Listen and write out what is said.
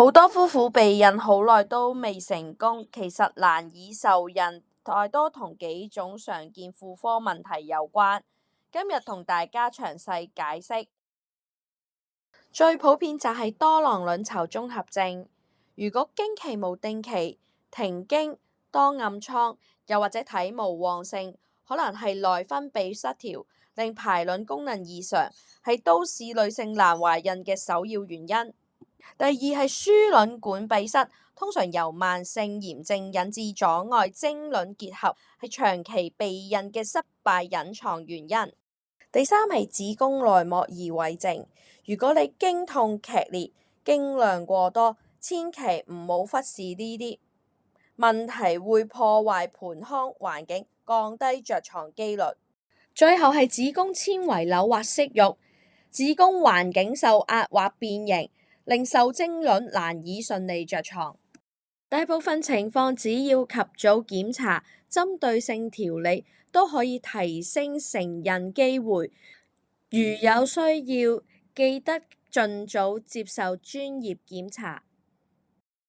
好多夫婦避孕好耐都未成功，其實難以受孕大多同幾種常見婦科問題有關。今日同大家詳細解釋。最普遍就係多囊卵巢綜合症。如果經期無定期、停經、多暗瘡，又或者體毛旺盛，可能係內分泌失調，令排卵功能異常，係都市女性難懷孕嘅首要原因。第二係輸卵管閉塞，通常由慢性炎症引致阻礙精卵結合，係長期避孕嘅失敗隱藏原因。第三係子宮內膜異位症，如果你經痛劇烈、經量過多，千祈唔好忽視呢啲問題，會破壞盆腔環境，降低着床機率。最後係子宮纖維瘤或息肉，子宮環境受壓或變形，令受精卵難以順利着床。大部分情況只要及早檢查，針對性調理都可以提升成孕機會。如有需要，記得盡早接受專業檢查。